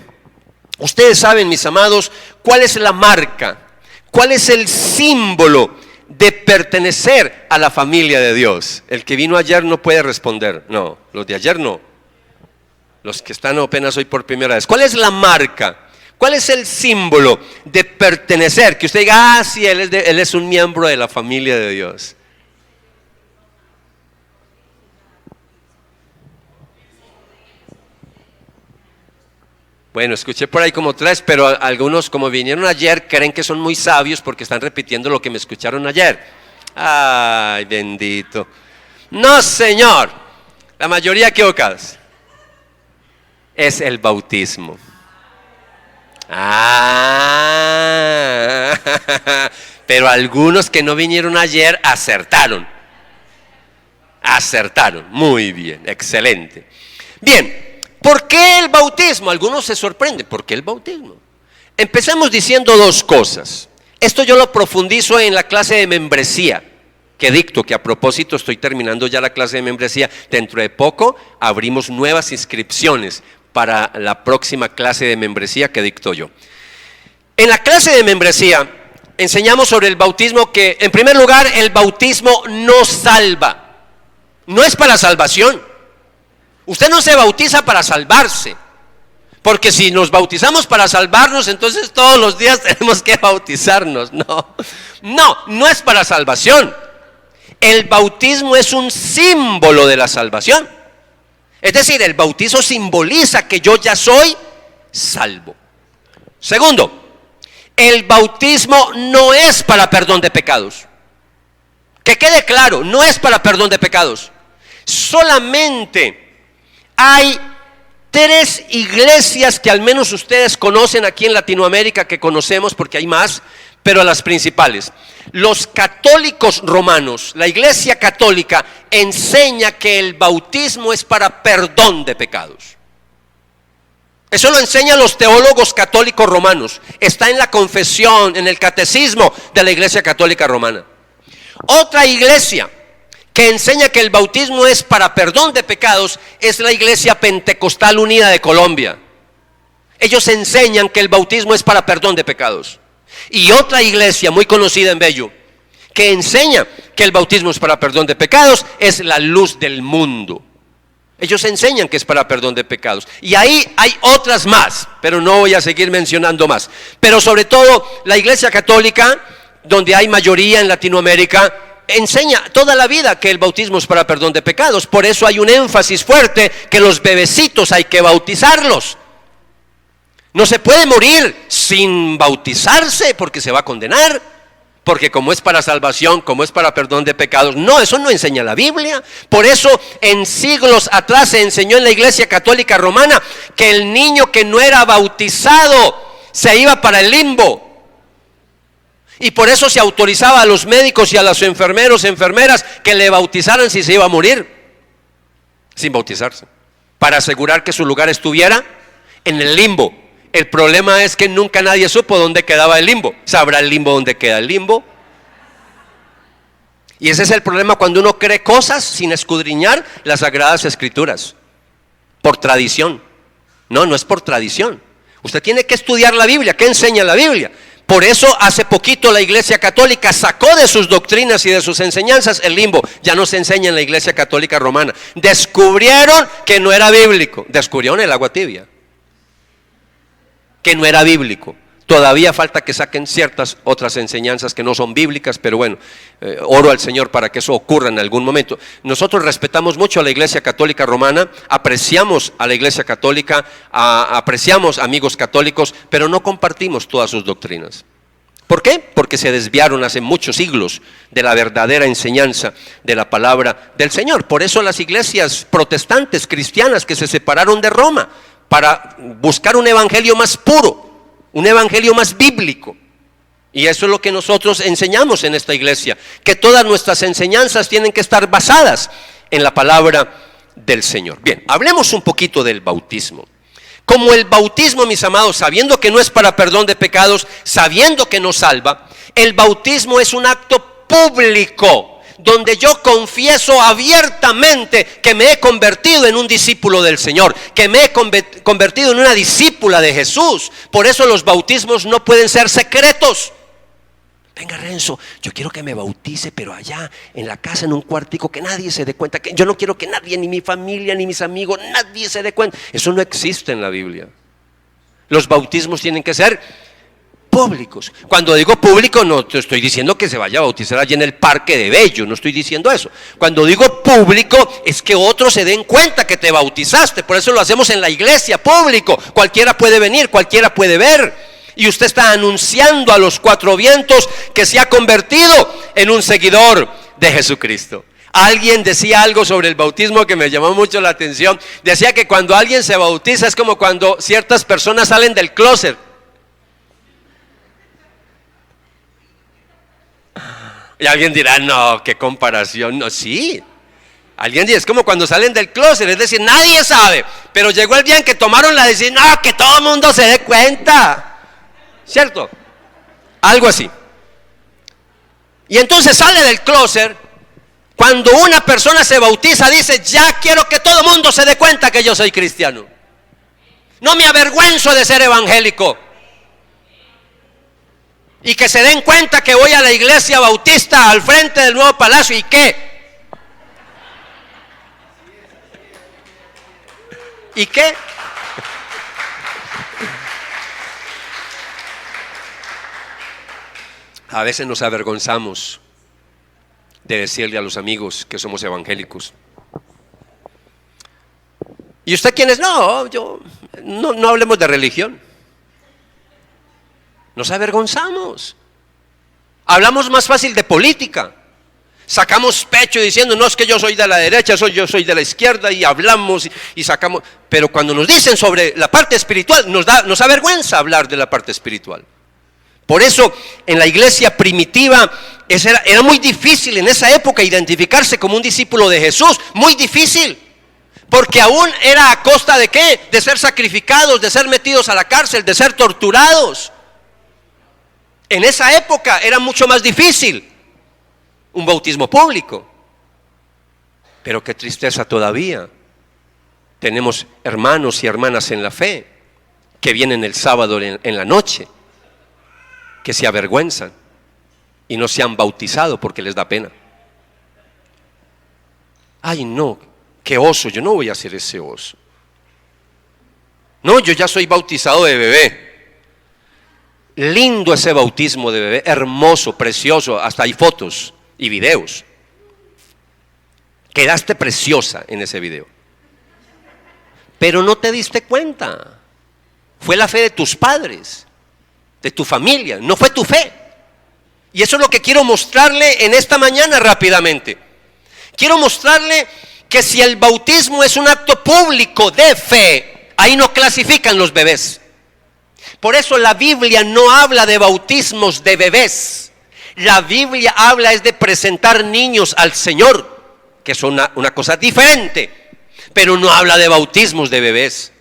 Ustedes saben, mis amados, cuál es la marca, cuál es el símbolo de pertenecer a la familia de Dios. El que vino ayer no puede responder. No, los de ayer no. Los que están apenas hoy por primera vez. ¿Cuál es la marca? ¿Cuál es el símbolo de pertenecer? Que usted diga, ah, sí, él es un miembro de la familia de Dios. Bueno, escuché por ahí como 3, pero algunos, como vinieron ayer, creen que son muy sabios porque están repitiendo lo que me escucharon ayer. Ay, bendito. No, señor. La mayoría equivocados. Es el bautismo. Ah, pero algunos que no vinieron ayer acertaron. Acertaron. Muy bien, excelente. Bien. ¿Por qué el bautismo? Algunos se sorprenden. ¿Por qué el bautismo? Empecemos diciendo 2 cosas. Esto yo lo profundizo en la clase de membresía que dicto, que a propósito estoy terminando ya la clase de membresía. Dentro de poco abrimos nuevas inscripciones para la próxima clase de membresía que dicto yo. En la clase de membresía enseñamos sobre el bautismo que, en primer lugar, el bautismo no salva. No es para salvación. Usted no se bautiza para salvarse, porque si nos bautizamos para salvarnos, entonces todos los días tenemos que bautizarnos. No es para salvación. El bautismo es un símbolo de la salvación. Es decir, el bautizo simboliza que yo ya soy salvo. Segundo, el bautismo no es para perdón de pecados. Que quede claro, no es para perdón de pecados. Solamente hay 3 iglesias que al menos ustedes conocen aquí en Latinoamérica, que conocemos porque hay más, pero las principales. Los católicos romanos, la iglesia católica enseña que el bautismo es para perdón de pecados. Eso lo enseñan los teólogos católicos romanos. Está en la confesión, en el catecismo de la iglesia católica romana. Otra iglesia que enseña que el bautismo es para perdón de pecados es la Iglesia Pentecostal Unida de Colombia. Ellos enseñan que el bautismo es para perdón de pecados. Y otra iglesia muy conocida en Bello que enseña que el bautismo es para perdón de pecados es la Luz del Mundo. Ellos enseñan que es para perdón de pecados. Y ahí hay otras más, pero no voy a seguir mencionando más. Pero sobre todo la Iglesia Católica, donde hay mayoría en Latinoamérica, enseña toda la vida que el bautismo es para perdón de pecados. Por eso hay un énfasis fuerte que los bebecitos hay que bautizarlos. No se puede morir sin bautizarse porque se va a condenar. Porque como es para salvación, como es para perdón de pecados. No, eso no enseña la Biblia. Por eso en siglos atrás se enseñó en la Iglesia Católica Romana que el niño que no era bautizado se iba para el limbo. Y por eso se autorizaba a los médicos y a los enfermeros, enfermeras, que le bautizaran si se iba a morir, sin bautizarse, para asegurar que su lugar estuviera en el limbo. El problema es que nunca nadie supo dónde quedaba el limbo. ¿Sabrá el limbo dónde queda el limbo? Y ese es el problema cuando uno cree cosas sin escudriñar las Sagradas Escrituras, por tradición. No es por tradición. Usted tiene que estudiar la Biblia. ¿Qué enseña la Biblia? Por eso hace poquito la Iglesia Católica sacó de sus doctrinas y de sus enseñanzas el limbo. Ya no se enseña en la Iglesia Católica Romana. Descubrieron que no era bíblico. Descubrieron el agua tibia, que no era bíblico. Todavía falta que saquen ciertas otras enseñanzas que no son bíblicas, pero bueno, oro al Señor para que eso ocurra en algún momento. Nosotros respetamos mucho a la Iglesia Católica Romana, apreciamos a la Iglesia Católica, apreciamos amigos católicos, pero no compartimos todas sus doctrinas. ¿Por qué? Porque se desviaron hace muchos siglos de la verdadera enseñanza de la palabra del Señor. Por eso las iglesias protestantes, cristianas, que se separaron de Roma para buscar un evangelio más puro, un evangelio más bíblico. Y eso es lo que nosotros enseñamos en esta iglesia, que todas nuestras enseñanzas tienen que estar basadas en la palabra del Señor. Bien, hablemos un poquito del bautismo. Como el bautismo, mis amados, sabiendo que no es para perdón de pecados, sabiendo que no salva, el bautismo es un acto público, donde yo confieso abiertamente que me he convertido en un discípulo del Señor, que me he convertido en una discípula de Jesús. Por eso los bautismos no pueden ser secretos, Venga, Renzo, yo quiero que me bautice, pero allá en la casa, en un cuartico, que nadie se dé cuenta. Que yo no quiero que nadie, ni mi familia, ni mis amigos, nadie se dé cuenta. Eso no existe en la Biblia. Los bautismos tienen que ser públicos. Cuando digo público, no te estoy diciendo que se vaya a bautizar allí en el Parque de Bello, no estoy diciendo eso. Cuando digo público, es que otros se den cuenta que te bautizaste. Por eso lo hacemos en la iglesia, público. Cualquiera puede venir, cualquiera puede ver. Y usted está anunciando a los cuatro vientos que se ha convertido en un seguidor de Jesucristo. Alguien decía algo sobre el bautismo que me llamó mucho la atención. Decía que cuando alguien se bautiza es como cuando ciertas personas salen del closet. Y alguien dirá, no, qué comparación. No, sí. Alguien dice, es como cuando salen del closet, es decir, nadie sabe. Pero llegó el día en que tomaron la decisión, no, que todo el mundo se dé cuenta. ¿Cierto? Algo así. Y entonces sale del closet. Cuando una persona se bautiza, dice, ya quiero que todo el mundo se dé cuenta que yo soy cristiano. No me avergüenzo de ser evangélico. Y que se den cuenta que voy a la iglesia bautista al frente del Nuevo Palacio. ¿Y qué? ¿Y qué? A veces nos avergonzamos de decirle a los amigos que somos evangélicos. ¿Y usted quién es? No, no hablemos de religión. Nos avergonzamos. Hablamos más fácil de política. Sacamos pecho diciendo, no, es que yo soy de la derecha, yo soy de la izquierda, y hablamos y sacamos. Pero cuando nos dicen sobre la parte espiritual, nos avergüenza hablar de la parte espiritual. Por eso en la iglesia primitiva era muy difícil en esa época identificarse como un discípulo de Jesús, muy difícil, porque aún era a costa de ¿qué? De ser sacrificados, de ser metidos a la cárcel, de ser torturados. En esa época era mucho más difícil un bautismo público. Pero qué tristeza todavía. Tenemos hermanos y hermanas en la fe que vienen el sábado en la noche, que se avergüenzan y no se han bautizado porque les da pena. Ay, no, qué oso, yo no voy a hacer ese oso. No, yo ya soy bautizado de bebé. Lindo ese bautismo de bebé, hermoso, precioso, hasta hay fotos y videos. Quedaste preciosa en ese video. Pero no te diste cuenta. Fue la fe de tus padres, de tu familia, no fue tu fe. Y eso es lo que quiero mostrarle en esta mañana rápidamente. Quiero mostrarle que si el bautismo es un acto público de fe, ahí no clasifican los bebés. Por eso la Biblia no habla de bautismos de bebés. La Biblia habla es de presentar niños al Señor, que es una cosa diferente, pero no habla de bautismos de bebés.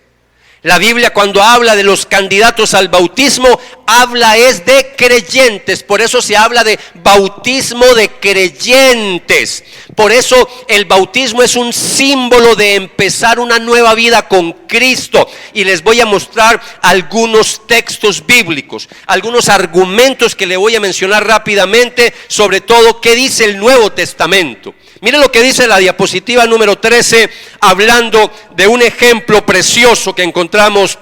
La Biblia cuando habla de los candidatos al bautismo, habla es de creyentes. Por eso se habla de bautismo de creyentes. Por eso el bautismo es un símbolo de empezar una nueva vida con Cristo. Y les voy a mostrar algunos textos bíblicos, algunos argumentos que le voy a mencionar rápidamente, sobre todo qué dice el Nuevo Testamento. Miren lo que dice la diapositiva número 13, hablando de un ejemplo precioso que encontramos,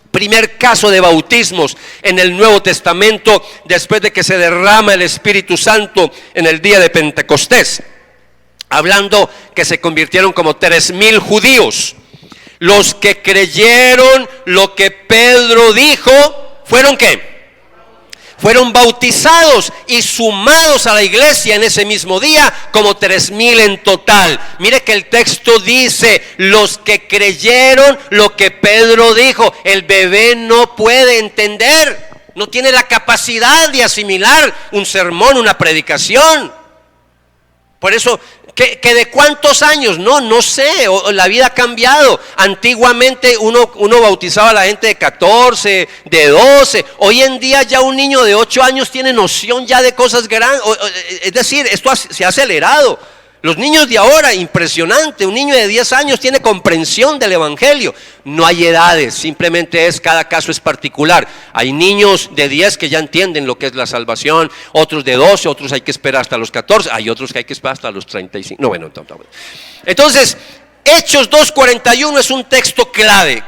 primer caso de bautismos en el Nuevo Testamento, después de que se derrama el Espíritu Santo en el día de Pentecostés. Hablando que se convirtieron como 3,000 judíos. Los que creyeron lo que Pedro dijo, ¿fueron qué? Fueron bautizados y sumados a la iglesia en ese mismo día como 3,000 en total. Mire que el texto dice, los que creyeron lo que Pedro dijo. El bebé no puede entender, no tiene la capacidad de asimilar un sermón, una predicación. Por eso, ¿que de cuántos años? No sé, la vida ha cambiado. Antiguamente uno bautizaba a la gente de 14, de 12. Hoy en día ya un niño de 8 años tiene noción ya de cosas grandes. Es decir, esto se ha acelerado. Los niños de ahora, impresionante, un niño de 10 años tiene comprensión del evangelio. No hay edades, simplemente cada caso es particular. Hay niños de 10 que ya entienden lo que es la salvación, otros de 12, otros hay que esperar hasta los 14, hay otros que hay que esperar hasta los 35. No, bueno, entonces, Hechos 2:41 es un texto clave.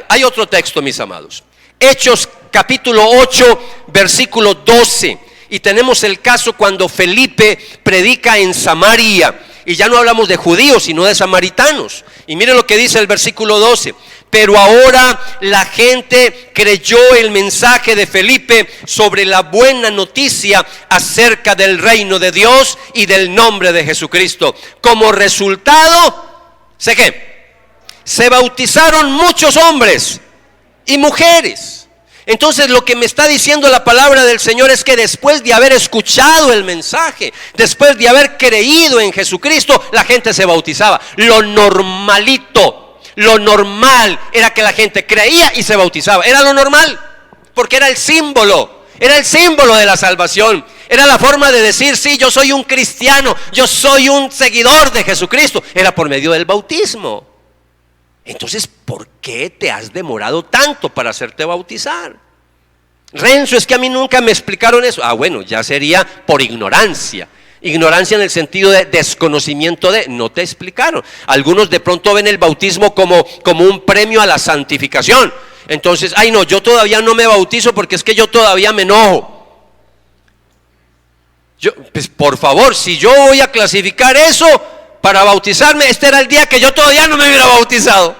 Hay otro texto, mis amados. Hechos capítulo 8, versículo 12. Y tenemos el caso cuando Felipe predica en Samaria. Y ya no hablamos de judíos, sino de samaritanos. Y miren lo que dice el versículo 12. Pero ahora la gente creyó el mensaje de Felipe sobre la buena noticia acerca del reino de Dios y del nombre de Jesucristo. Como resultado, ¿sé qué? Se bautizaron muchos hombres y mujeres. Entonces lo que me está diciendo la palabra del Señor es que después de haber escuchado el mensaje, después de haber creído en Jesucristo, la gente se bautizaba. Lo normal era que la gente creía y se bautizaba. Era lo normal, porque era el símbolo de la salvación. Era la forma de decir, sí, yo soy un cristiano, yo soy un seguidor de Jesucristo. Era por medio del bautismo. Entonces, ¿por qué te has demorado tanto para hacerte bautizar? Renzo, es que a mí nunca me explicaron eso. Bueno, ya sería por ignorancia. Ignorancia en el sentido de desconocimiento de, no te explicaron. Algunos de pronto ven el bautismo como un premio a la santificación. Entonces, no, yo todavía no me bautizo porque es que yo todavía me enojo. Pues por favor, si yo voy a clasificar eso para bautizarme, este era el día que yo todavía no me hubiera bautizado.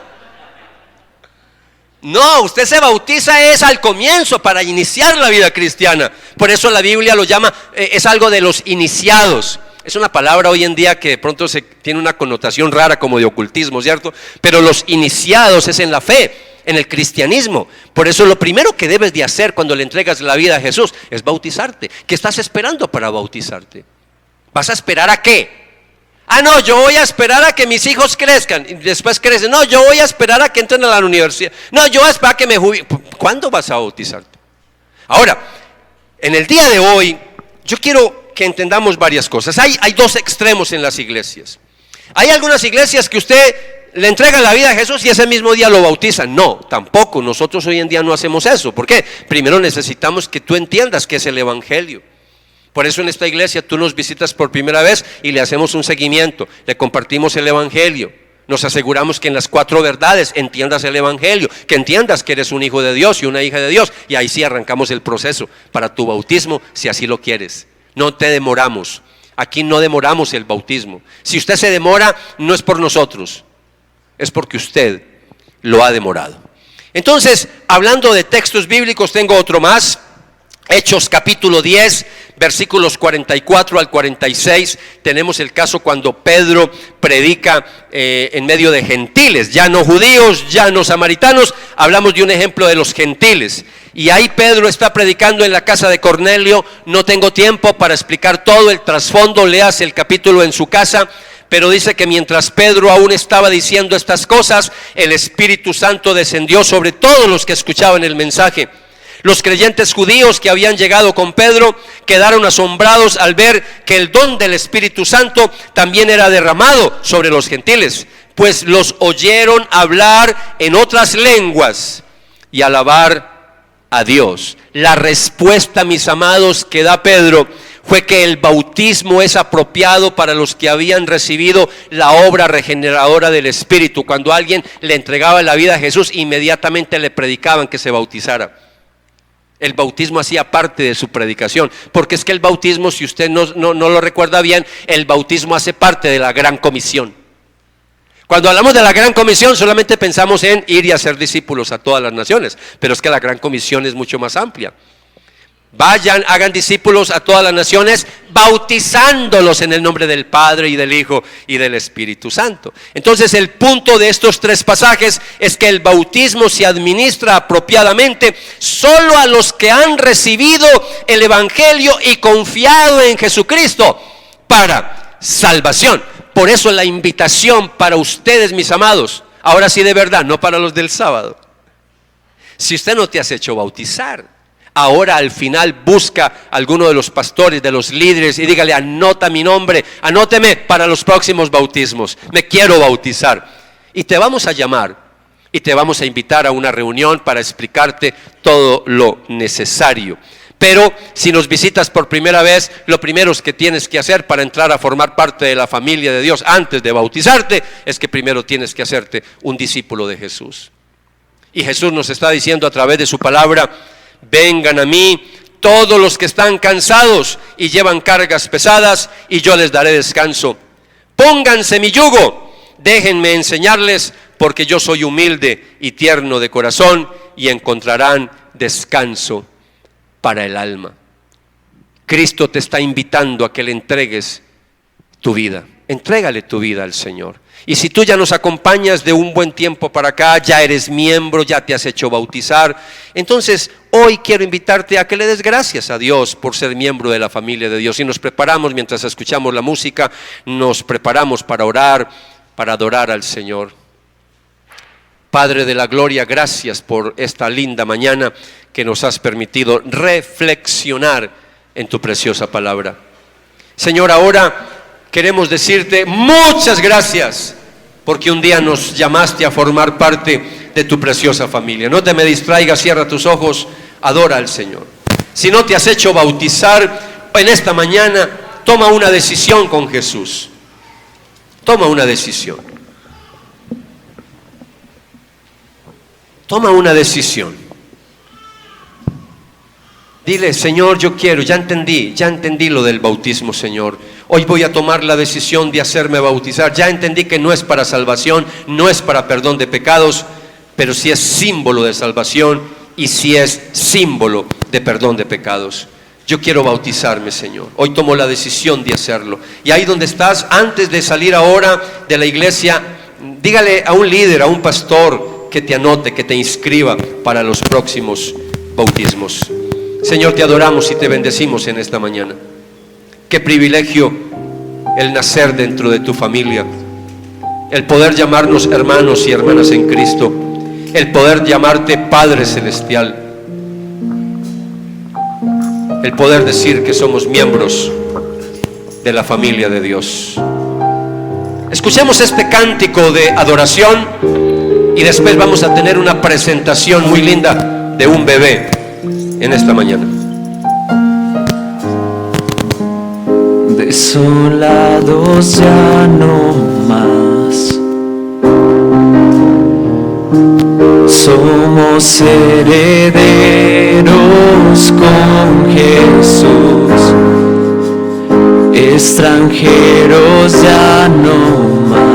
No, usted se bautiza es al comienzo para iniciar la vida cristiana. Por eso la Biblia lo llama, es algo de los iniciados. Es una palabra hoy en día que de pronto tiene una connotación rara como de ocultismo, ¿cierto? Pero los iniciados es en la fe, en el cristianismo. Por eso lo primero que debes de hacer cuando le entregas la vida a Jesús es bautizarte. ¿Qué estás esperando para bautizarte? ¿Vas a esperar a qué? No, yo voy a esperar a que mis hijos crezcan. Y después crecen. No, yo voy a esperar a que entren a la universidad. No, yo voy a esperar a que me jubile. ¿Cuándo vas a bautizarte? Ahora, en el día de hoy, yo quiero que entendamos varias cosas. Hay dos extremos en las iglesias. Hay algunas iglesias que usted le entrega la vida a Jesús y ese mismo día lo bautizan. No, tampoco. Nosotros hoy en día no hacemos eso. ¿Por qué? Primero necesitamos que tú entiendas qué es el evangelio. Por eso en esta iglesia tú nos visitas por primera vez y le hacemos un seguimiento, le compartimos el evangelio, nos aseguramos que en las 4 verdades entiendas el evangelio, que entiendas que eres un hijo de Dios y una hija de Dios, y ahí sí arrancamos el proceso para tu bautismo si así lo quieres. No te demoramos, aquí no demoramos el bautismo. Si usted se demora, no es por nosotros, es porque usted lo ha demorado. Entonces, hablando de textos bíblicos, tengo otro más. Hechos capítulo 10, versículos 44 al 46, tenemos el caso cuando Pedro predica en medio de gentiles, ya no judíos, ya no samaritanos, hablamos de un ejemplo de los gentiles. Y ahí Pedro está predicando en la casa de Cornelio. No tengo tiempo para explicar todo el trasfondo, leas el capítulo en su casa. Pero dice que mientras Pedro aún estaba diciendo estas cosas, el Espíritu Santo descendió sobre todos los que escuchaban el mensaje. Los creyentes judíos que habían llegado con Pedro quedaron asombrados al ver que el don del Espíritu Santo también era derramado sobre los gentiles, pues los oyeron hablar en otras lenguas y alabar a Dios. La respuesta, mis amados, que da Pedro fue que el bautismo es apropiado para los que habían recibido la obra regeneradora del Espíritu. Cuando alguien le entregaba la vida a Jesús, inmediatamente le predicaban que se bautizara. El bautismo hacía parte de su predicación, porque es que el bautismo, si usted no lo recuerda bien, el bautismo hace parte de la gran comisión. Cuando hablamos de la gran comisión solamente pensamos en ir y hacer discípulos a todas las naciones, pero es que la gran comisión es mucho más amplia. Vayan, hagan discípulos a todas las naciones, bautizándolos en el nombre del Padre y del Hijo y del Espíritu Santo. Entonces el punto de estos 3 pasajes es que el bautismo se administra apropiadamente solo a los que han recibido el Evangelio y confiado en Jesucristo para salvación. Por eso la invitación para ustedes, mis amados, ahora sí de verdad, no para los del sábado. Si usted no te has hecho bautizar, Ahora al final busca a alguno de los pastores, de los líderes y dígale: anota mi nombre, anóteme para los próximos bautismos, me quiero bautizar. Y te vamos a llamar y te vamos a invitar a una reunión para explicarte todo lo necesario. Pero si nos visitas por primera vez, lo primero que tienes que hacer para entrar a formar parte de la familia de Dios antes de bautizarte es que primero tienes que hacerte un discípulo de Jesús. Y Jesús nos está diciendo a través de su palabra: vengan a mí todos los que están cansados y llevan cargas pesadas, y yo les daré descanso. Pónganse mi yugo, déjenme enseñarles, porque yo soy humilde y tierno de corazón, y encontrarán descanso para el alma. Cristo te está invitando a que le entregues tu vida. Entrégale tu vida al Señor. Y si tú ya nos acompañas de un buen tiempo para acá, ya eres miembro, ya te has hecho bautizar, entonces hoy quiero invitarte a que le des gracias a Dios por ser miembro de la familia de Dios. Y nos preparamos, mientras escuchamos la música, nos preparamos para orar, para adorar al Señor. Padre de la gloria, gracias por esta linda mañana que nos has permitido reflexionar en tu preciosa palabra. Señor, ahora queremos decirte muchas gracias porque un día nos llamaste a formar parte de tu preciosa familia. No te me distraigas, cierra tus ojos, adora al Señor. Si no te has hecho bautizar en esta mañana, toma una decisión con Jesús. Toma una decisión. Toma una decisión. Dile: Señor, yo quiero, ya entendí lo del bautismo, Señor. Hoy voy a tomar la decisión de hacerme bautizar. Ya entendí que no es para salvación, no es para perdón de pecados, pero sí es símbolo de salvación y sí es símbolo de perdón de pecados. Yo quiero bautizarme, Señor. Hoy tomo la decisión de hacerlo. Y ahí donde estás, antes de salir ahora de la iglesia, dígale a un líder, a un pastor, que te anote, que te inscriba para los próximos bautismos. Señor, te adoramos y te bendecimos en esta mañana. Qué privilegio el nacer dentro de tu familia, el poder llamarnos hermanos y hermanas en Cristo, el poder llamarte Padre Celestial, el poder decir que somos miembros de la familia de Dios. Escuchemos este cántico de adoración y después vamos a tener una presentación muy linda de un bebé en esta mañana. Desolados ya no más, somos herederos con Jesús, extranjeros ya no más.